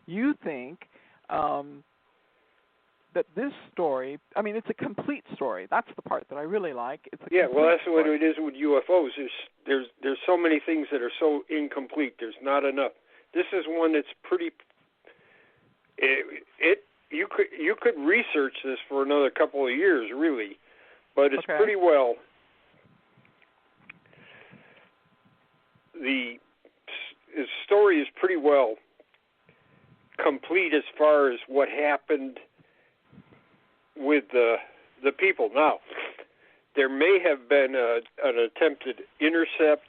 you think that this story, I mean, it's a complete story. That's the part that I really like. It's a well, that's story. what it is with UFOs. There's so many things that are so incomplete. There's not enough. This is one that's pretty. You could research this for another couple of years, really, but it's pretty well. The story is pretty well complete as far as what happened with the people. Now, there may have been an attempted intercept.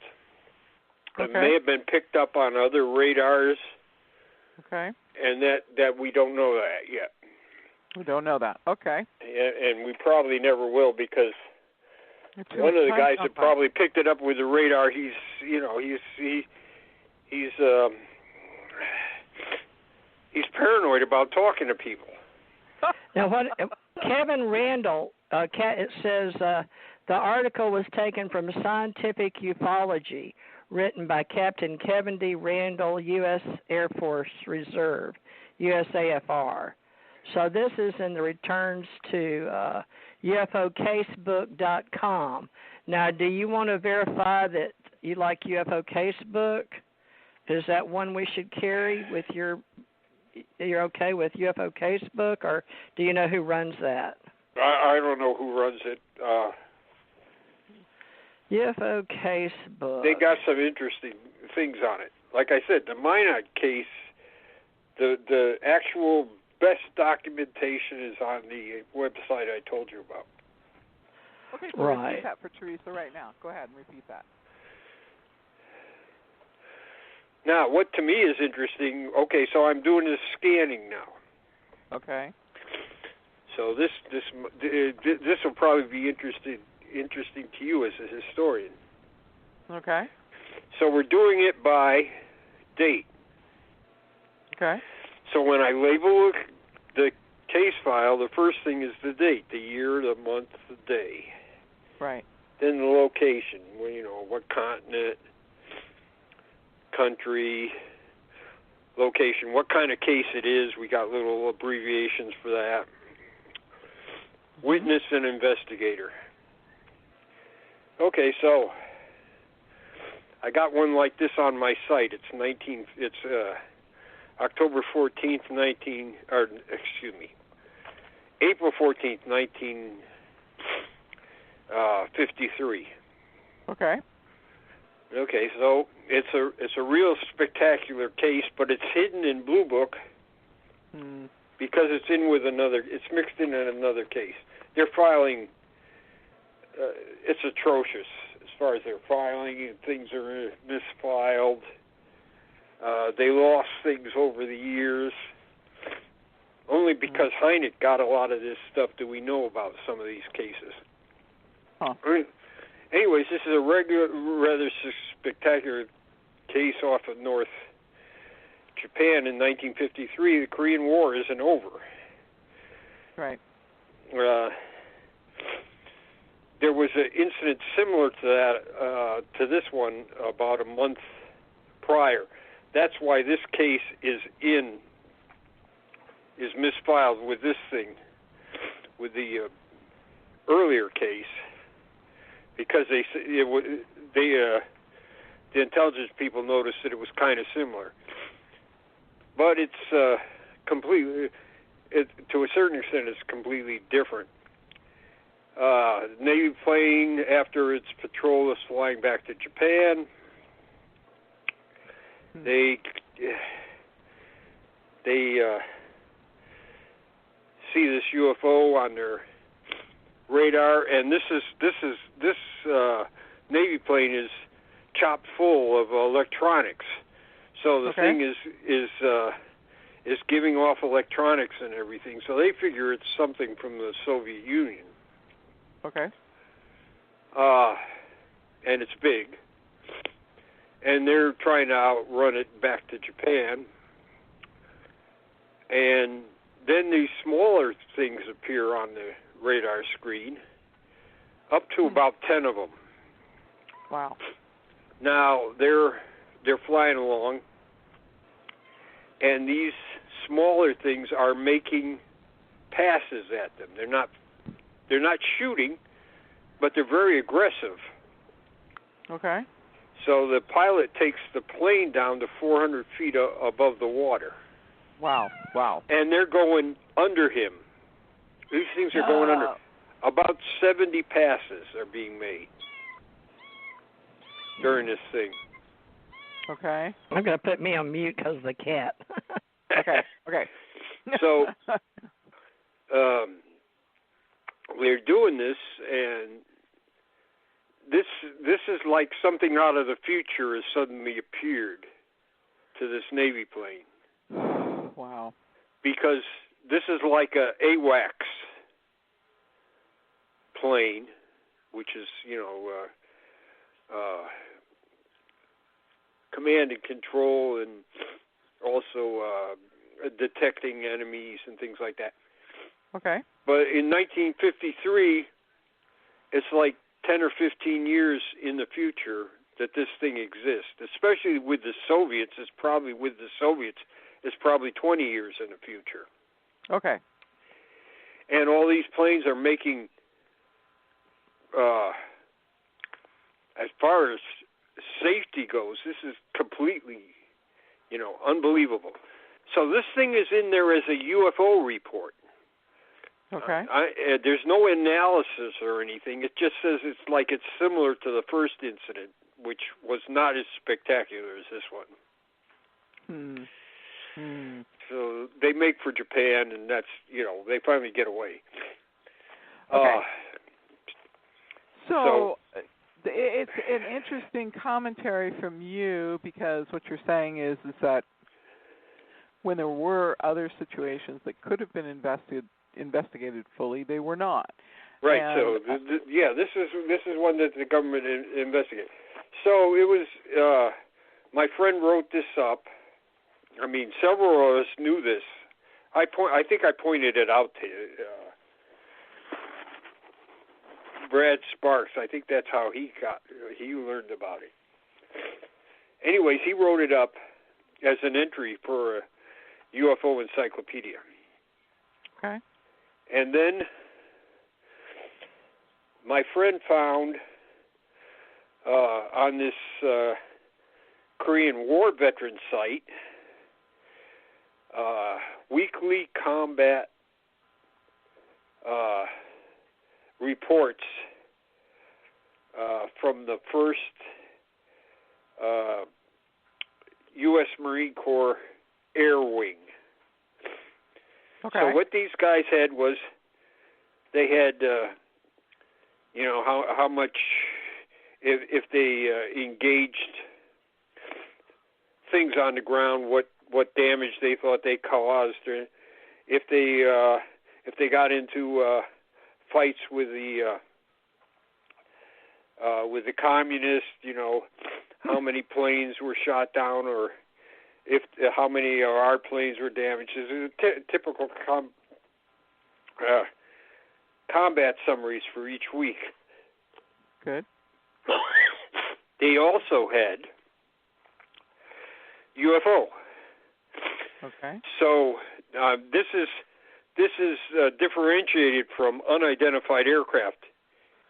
It may have been picked up on other radars. Okay. And that we don't know that yet. We don't know that. Okay. And we probably never will, because one of the guys that probably picked it up with the radar, he's paranoid about talking to people. Now, what Kevin Randall, it says the article was taken from Scientific Ufology, written by Captain Kevin D. Randall, U.S. Air Force Reserve, USAFR. So this is in the returns to UFOcasebook.com. Now, do you want to verify that you like UFO Casebook? Is that one we should carry with you're okay with UFO Casebook, or do you know who runs that? I don't know who runs it. UFO Casebook. They got some interesting things on it. Like I said, the Minot case, the actual best documentation is on the website I told you about. Okay, so repeat that for Theresa right now. Go ahead and repeat that. Now, what to me is interesting, so I'm doing this scanning now. Okay. So this will probably be interesting to you as a historian. Okay. So we're doing it by date. Okay. So when I label the case file, the first thing is the date, the year, the month, the day. Right. Then the location, what continent, country, location, what kind of case it is. We got little abbreviations for that. Witness and investigator. Okay, so I got one like this on my site. It's October 14th, April 14th, 1953. Okay. Okay, so it's a real spectacular case, but it's hidden in Blue Book because it's mixed in another case. They're filing. It's atrocious as far as their filing. Things are misfiled. They lost things over the years. Only because Hynek got a lot of this stuff do we know about some of these cases. Huh. Anyways, this is a rather spectacular case off of North Japan in 1953. The Korean War isn't over. Right. There was an incident similar to that, to this one, about a month prior. That's why this case is misfiled with this thing, with the earlier case, because the intelligence people noticed that it was kind of similar. But it's completely, to a certain extent, it's completely different. Navy plane, after its patrol, is flying back to Japan. They see this UFO on their radar, and this Navy plane is chock full of electronics. So the thing is giving off electronics and everything. So they figure it's something from the Soviet Union. Okay. And it's big. And they're trying to outrun it back to Japan. And then these smaller things appear on the radar screen, up to about 10 of them. Wow. Now, they're flying along, and these smaller things are making passes at them. They're not shooting, but they're very aggressive. Okay. So the pilot takes the plane down to 400 feet above the water. Wow. And they're going under him. These things are going under. About 70 passes are being made during this thing. Okay. I'm going to put me on mute because of the cat. Okay. So we're doing this, and this is like something out of the future has suddenly appeared to this Navy plane. Wow. Because this is like a AWACS plane, which is, command and control, and also detecting enemies and things like that. Okay. But in 1953, it's like 10 or 15 years in the future that this thing exists, especially with the Soviets. It's probably 20 years in the future. Okay. And all these planes are making, as far as safety goes, this is completely, unbelievable. So this thing is in there as a UFO report. Okay. There's no analysis or anything. It just says it's similar to the first incident, which was not as spectacular as this one. So they make for Japan, and that's, they finally get away. Okay. So it's an interesting commentary from you, because what you're saying is that when there were other situations that could have been investigated fully, they were not. Right. And, so this is one that the government investigated. So it was my friend wrote this up. I mean, several of us knew this. I think I pointed it out to Brad Sparks. I think that's how he learned about it. Anyways, he wrote it up as an entry for a UFO encyclopedia. Okay. And then my friend found on this Korean War veteran site weekly combat reports from the first U.S. Marine Corps Air Wing. Okay. So what these guys had was they had, how much, if they engaged things on the ground, what damage they thought they caused, or if they got into fights with the communists, how many planes were shot down, or how many of our planes were damaged. It's typical combat summaries for each week. Good. They also had UFO. Okay. So this is differentiated from unidentified aircraft.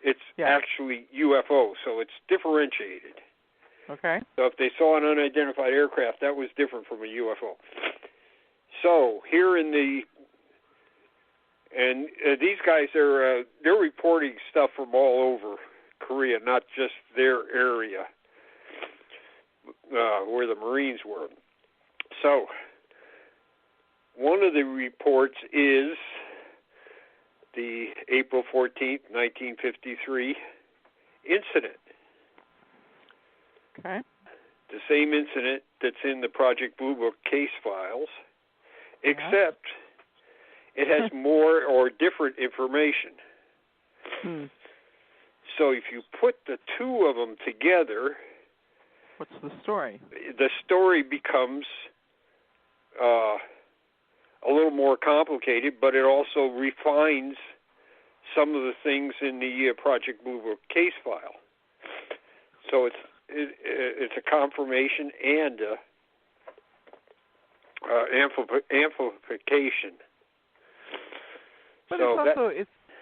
It's actually UFO, so it's differentiated. Okay. So if they saw an unidentified aircraft, that was different from a UFO. So here these guys they're reporting stuff from all over Korea, not just their area where the Marines were. So one of the reports is the April 14th, 1953 incident. Okay. The same incident that's in the Project Blue Book case files, except it has more or different information. So if you put the two of them together, what's the story? The story becomes a little more complicated, but it also refines some of the things in the Project Blue Book case file. So it's a confirmation and amplification. But so it's also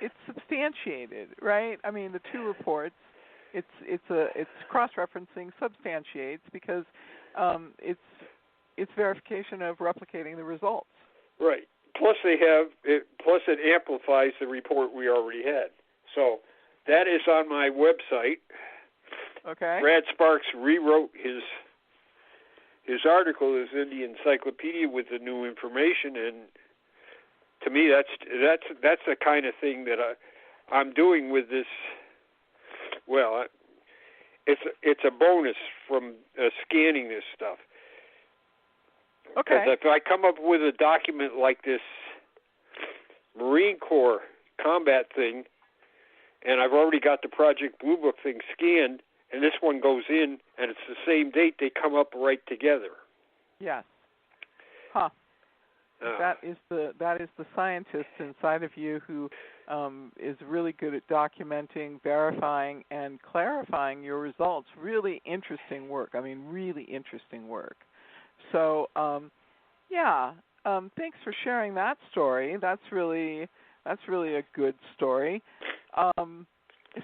it's substantiated, right? I mean, the two reports, it's cross-referencing, substantiates because it's verification of replicating the results. Right. Plus it amplifies the report we already had. So that is on my website. Okay. Brad Sparks rewrote his article is in the encyclopedia with the new information, and to me that's the kind of thing that I'm doing with this. Well, it's a bonus from scanning this stuff. Okay. Because if I come up with a document like this Marine Corps combat thing, and I've already got the Project Blue Book thing scanned, and this one goes in, and it's the same date, they come up right together. Yes. Huh. That is the scientist inside of you who is really good at documenting, verifying, and clarifying your results. Really interesting work. I mean, really interesting work. So, thanks for sharing that story. That's really a good story.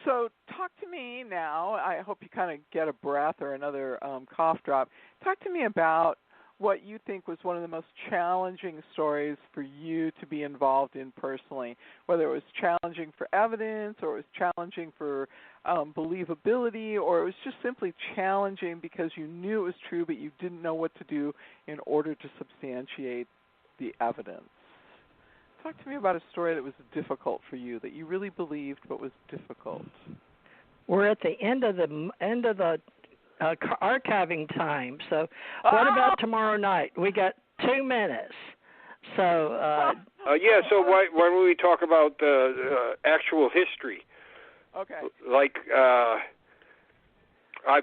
So talk to me now. I hope you kind of get a breath or another cough drop. Talk to me about what you think was one of the most challenging stories for you to be involved in personally, whether it was challenging for evidence or it was challenging for believability, or it was just simply challenging because you knew it was true but you didn't know what to do in order to substantiate the evidence. Talk to me about a story that was difficult for you, that you really believed but was difficult. We're at the end of the archiving time, so what about tomorrow night? We got 2 minutes. So so why don't we talk about actual history? Okay. Like I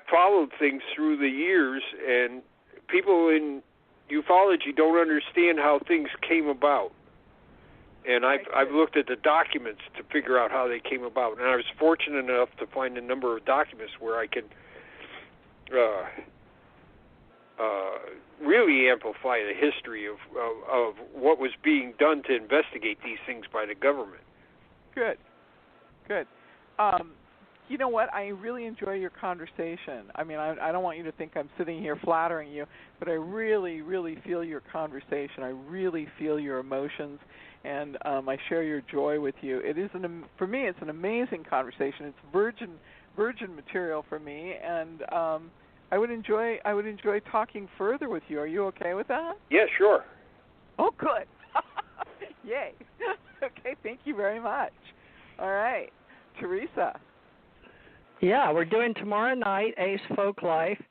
followed things through the years, and people in ufology don't understand how things came about. And I've looked at the documents to figure out how they came about, and I was fortunate enough to find a number of documents where I could really amplify the history of what was being done to investigate these things by the government. Good. You know what? I really enjoy your conversation. I mean, I don't want you to think I'm sitting here flattering you, but I really, really feel your conversation. I really feel your emotions, and I share your joy with you. It is for me, it's an amazing conversation. It's virgin material for me, and I would enjoy talking further with you. Are you okay with that? Yeah, sure. Oh, good. Yay. Okay, thank you very much. All right, Theresa. Yeah, we're doing tomorrow night, Ace Folk Life.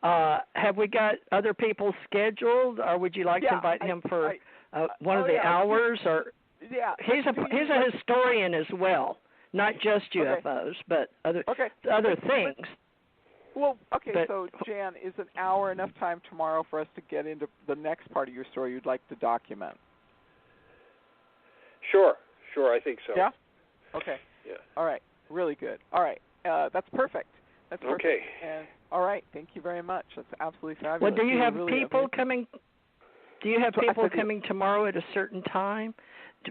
Have we got other people scheduled, or would you like to invite him for one of the hours? Or he's a historian as well, not just UFOs, but other things. Well, so Jan, is an hour enough time tomorrow for us to get into the next part of your story you'd like to document? Sure, I think so. Yeah? Okay. Yeah. All right, really good. All right, that's perfect. Okay. And all right, thank you very much. That's absolutely fabulous. Well, do you have people coming? Do you have people coming tomorrow at a certain time?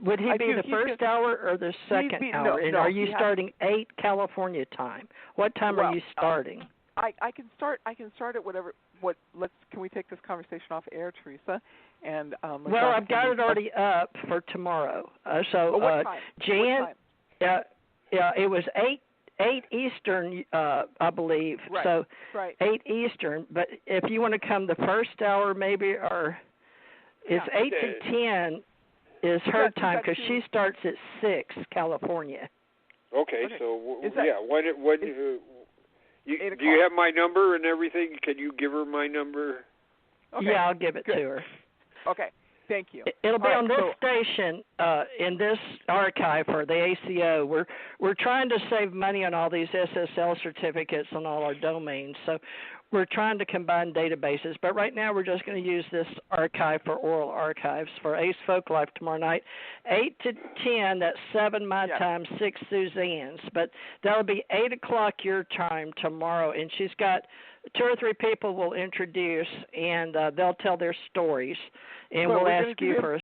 Would he be the first hour or the second hour? And are you starting 8 California time? What time are you starting? I can start at whatever. Can we take this conversation off air, Theresa? And I've got it already up for tomorrow. What time? Jan, it was 8 Eastern, I believe. Right. So right. 8 Eastern. But if you want to come the first hour, maybe, or it's 8 to 10 is her time because she starts at 6 California. Okay. So what? Do you have my number and everything? Can you give her my number? Okay. Yeah, I'll give it to her. Okay, thank you. It'll be on this station in this archive for the ACO, we're trying to save money on all these SSL certificates on all our domains. So we're trying to combine databases. But right now we're just going to use this archive for oral archives for Ace Folk Life tomorrow night, 8 to 10. That's 7 my time, 6 Suzanne's. But that'll be 8 o'clock your time tomorrow. And she's got 2 or 3 people will introduce, and they'll tell their stories. And we'll ask you for a